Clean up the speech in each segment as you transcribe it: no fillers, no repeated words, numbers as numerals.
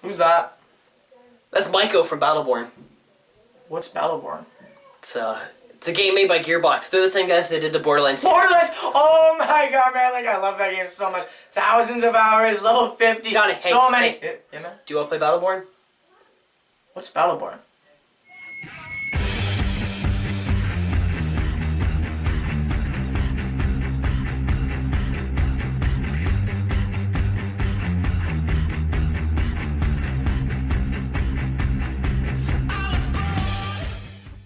Who's that? That's Maiko from Battleborn. What's Battleborn? It's a game made by Gearbox. They're the same guys that did the Borderlands. Borderlands! Oh my god, man, like I love that game so much. Thousands of hours, level 50, Johnny, hey, so many. hey. Yeah, man? Do you want to play Battleborn? What's Battleborn?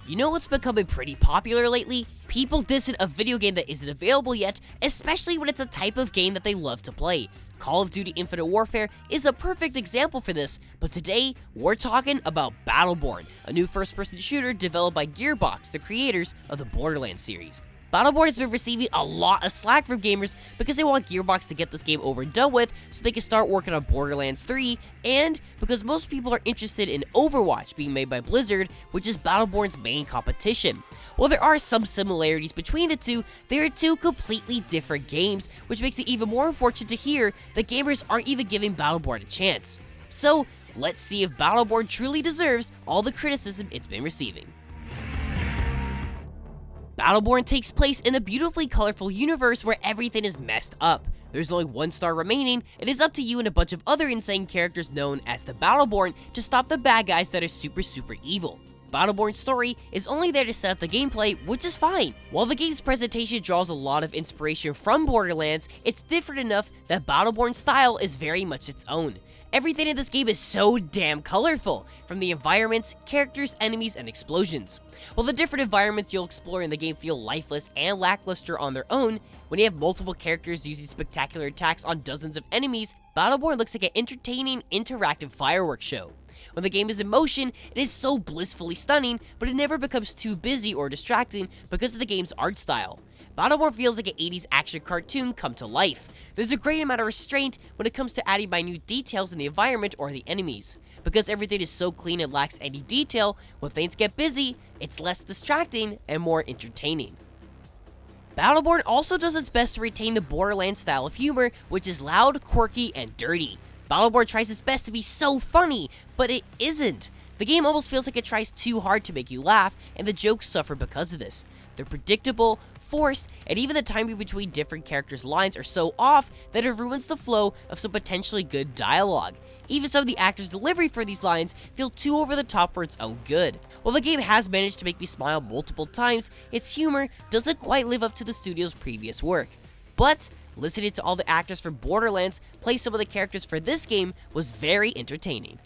You know what's becoming pretty popular lately? People dissing a video game that isn't available yet, especially when it's a type of game that they love to play. Call of Duty Infinite Warfare is a perfect example for this, but today, we're talking about Battleborn, a new first-person shooter developed by Gearbox, the creators of the Borderlands series. Battleborn has been receiving a lot of slack from gamers because they want Gearbox to get this game over and done with so they can start working on Borderlands 3, and because most people are interested in Overwatch being made by Blizzard, which is Battleborn's main competition. While there are some similarities between the two, they are two completely different games, which makes it even more unfortunate to hear that gamers aren't even giving Battleborn a chance. So, let's see if Battleborn truly deserves all the criticism it's been receiving. Battleborn takes place in a beautifully colorful universe where everything is messed up. There's only one star remaining. It is up to you and a bunch of other insane characters known as the Battleborn to stop the bad guys that are super evil. Battleborn's story is only there to set up the gameplay, which is fine. While the game's presentation draws a lot of inspiration from Borderlands, it's different enough that Battleborn's style is very much its own. Everything in this game is so damn colorful, from the environments, characters, enemies, and explosions. While the different environments you'll explore in the game feel lifeless and lackluster on their own, when you have multiple characters using spectacular attacks on dozens of enemies, Battleborn looks like an entertaining, interactive fireworks show. When the game is in motion, it is so blissfully stunning, but it never becomes too busy or distracting because of the game's art style. Battleborn feels like an 80s action cartoon come to life. There's a great amount of restraint when it comes to adding minute details in the environment or the enemies. Because everything is so clean and lacks any detail, when things get busy, it's less distracting and more entertaining. Battleborn also does its best to retain the Borderlands style of humor, which is loud, quirky, and dirty. Battleborn tries its best to be so funny, but it isn't. The game almost feels like it tries too hard to make you laugh, and the jokes suffer because of this. They're predictable, forced, and even the timing between different characters' lines are so off that it ruins the flow of some potentially good dialogue. Even some of the actors' delivery for these lines feel too over the top for its own good. While the game has managed to make me smile multiple times, its humor doesn't quite live up to the studio's previous work. But listening to all the actors from Borderlands play some of the characters for this game was very entertaining.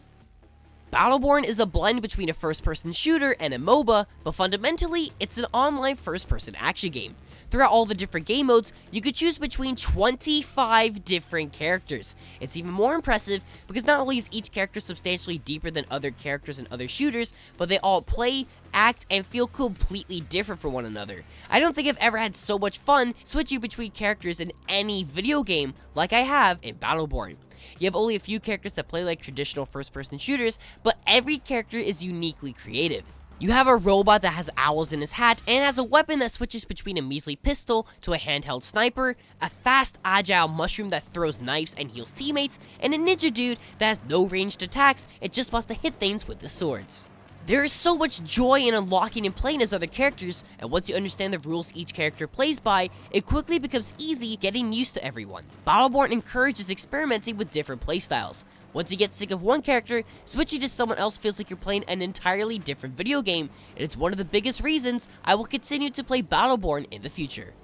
Battleborn is a blend between a first-person shooter and a MOBA, but fundamentally, it's an online first-person action game. Throughout all the different game modes, you could choose between 25 different characters. It's even more impressive because not only is each character substantially deeper than other characters in other shooters, but they all play, act, and feel completely different from one another. I don't think I've ever had so much fun switching between characters in any video game like I have in Battleborn. You have only a few characters that play like traditional first-person shooters, but every character is uniquely creative. You have a robot that has owls in his hat and has a weapon that switches between a measly pistol to a handheld sniper, a fast, agile mushroom that throws knives and heals teammates, and a ninja dude that has no ranged attacks and just wants to hit things with the swords. There is so much joy in unlocking and playing as other characters, and once you understand the rules each character plays by, it quickly becomes easy getting used to everyone. Battleborn encourages experimenting with different playstyles. Once you get sick of one character, switching to someone else feels like you're playing an entirely different video game, and it's one of the biggest reasons I will continue to play Battleborn in the future.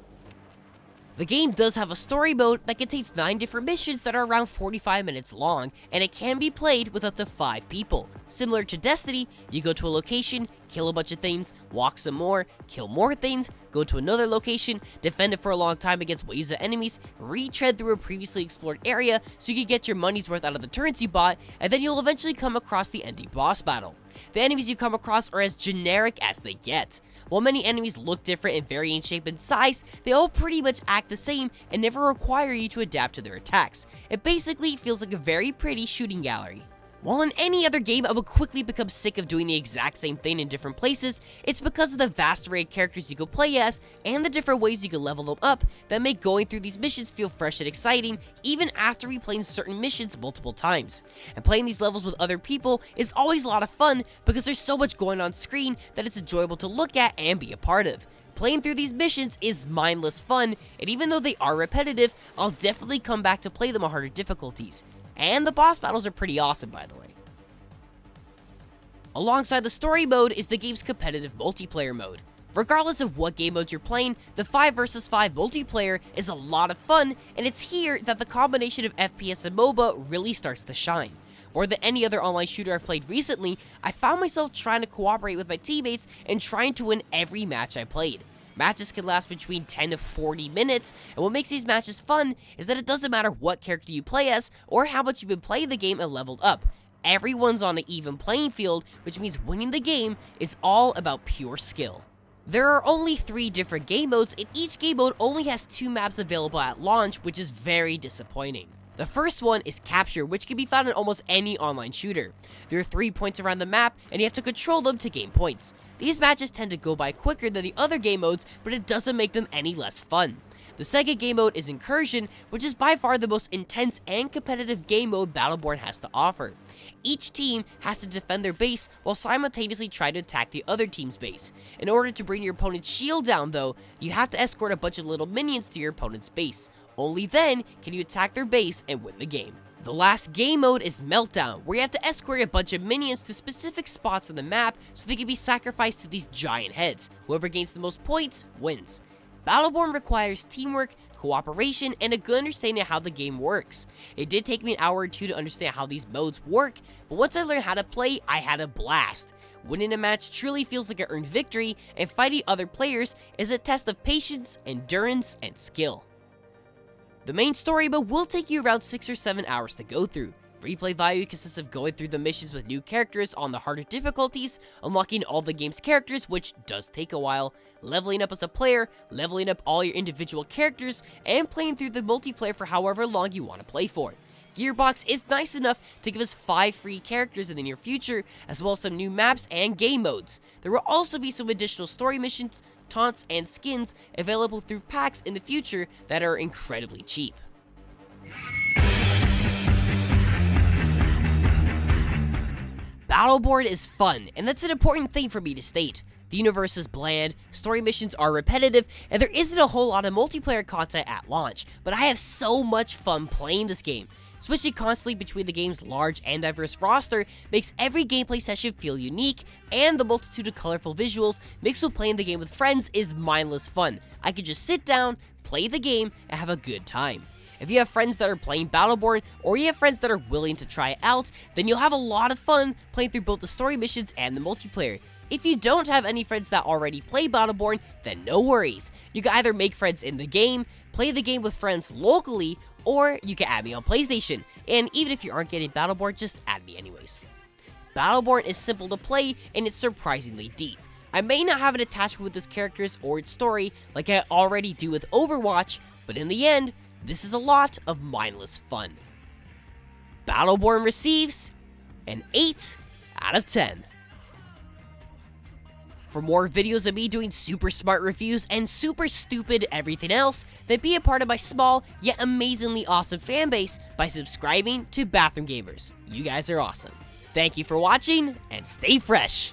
The game does have a story mode that contains 9 different missions that are around 45 minutes long, and it can be played with up to 5 people. Similar to Destiny, you go to a location, kill a bunch of things, walk some more, kill more things, go to another location, defend it for a long time against waves of enemies, retread through a previously explored area so you can get your money's worth out of the turrets you bought, and then you'll eventually come across the ending boss battle. The enemies you come across are as generic as they get. While many enemies look different and vary in shape and size, they all pretty much act the same and never require you to adapt to their attacks. It basically feels like a very pretty shooting gallery. While in any other game I would quickly become sick of doing the exact same thing in different places, it's because of the vast array of characters you can play as and the different ways you can level them up that make going through these missions feel fresh and exciting even after replaying certain missions multiple times. And playing these levels with other people is always a lot of fun because there's so much going on screen that it's enjoyable to look at and be a part of. Playing through these missions is mindless fun, and even though they are repetitive, I'll definitely come back to play them on harder difficulties. And the boss battles are pretty awesome, by the way. Alongside the story mode is the game's competitive multiplayer mode. Regardless of what game modes you're playing, the 5 vs 5 multiplayer is a lot of fun, and it's here that the combination of FPS and MOBA really starts to shine. More than any other online shooter I've played recently, I found myself trying to cooperate with my teammates and trying to win every match I played. Matches can last between 10 to 40 minutes, and what makes these matches fun is that it doesn't matter what character you play as or how much you've been playing the game and leveled up. Everyone's on an even playing field, which means winning the game is all about pure skill. There are only 3 different game modes, and each game mode only has 2 maps available at launch, which is very disappointing. The first one is Capture, which can be found in almost any online shooter. There are 3 points around the map, and you have to control them to gain points. These matches tend to go by quicker than the other game modes, but it doesn't make them any less fun. The second game mode is Incursion, which is by far the most intense and competitive game mode Battleborn has to offer. Each team has to defend their base while simultaneously trying to attack the other team's base. In order to bring your opponent's shield down though, you have to escort a bunch of little minions to your opponent's base. Only then can you attack their base and win the game. The last game mode is Meltdown, where you have to escort a bunch of minions to specific spots on the map so they can be sacrificed to these giant heads. Whoever gains the most points wins. Battleborn requires teamwork, cooperation, and a good understanding of how the game works. It did take me an hour or 2 to understand how these modes work, but once I learned how to play, I had a blast. Winning a match truly feels like an earned victory, and fighting other players is a test of patience, endurance, and skill. The main story mode will take you around 6 or 7 hours to go through. Replay value consists of going through the missions with new characters on the harder difficulties, unlocking all the game's characters, which does take a while, leveling up as a player, leveling up all your individual characters, and playing through the multiplayer for however long you want to play for. Gearbox is nice enough to give us 5 free characters in the near future, as well as some new maps and game modes. There will also be some additional story missions, taunts, and skins available through packs in the future that are incredibly cheap. Battleborn is fun, and that's an important thing for me to state. The universe is bland, story missions are repetitive, and there isn't a whole lot of multiplayer content at launch, but I have so much fun playing this game. Switching constantly between the game's large and diverse roster makes every gameplay session feel unique, and the multitude of colorful visuals mixed with playing the game with friends is mindless fun. I can just sit down, play the game, and have a good time. If you have friends that are playing Battleborn, or you have friends that are willing to try it out, then you'll have a lot of fun playing through both the story missions and the multiplayer. If you don't have any friends that already play Battleborn, then no worries. You can either make friends in the game, play the game with friends locally, or you can add me on PlayStation. And even if you aren't getting Battleborn, just add me anyways. Battleborn is simple to play, and it's surprisingly deep. I may not have an attachment with its characters or its story like I already do with Overwatch, but in the end, this is a lot of mindless fun. Battleborn receives an 8 out of 10. For more videos of me doing super smart reviews and super stupid everything else, then be a part of my small yet amazingly awesome fanbase by subscribing to BathroomGamers. You guys are awesome. Thank you for watching, and stay fresh!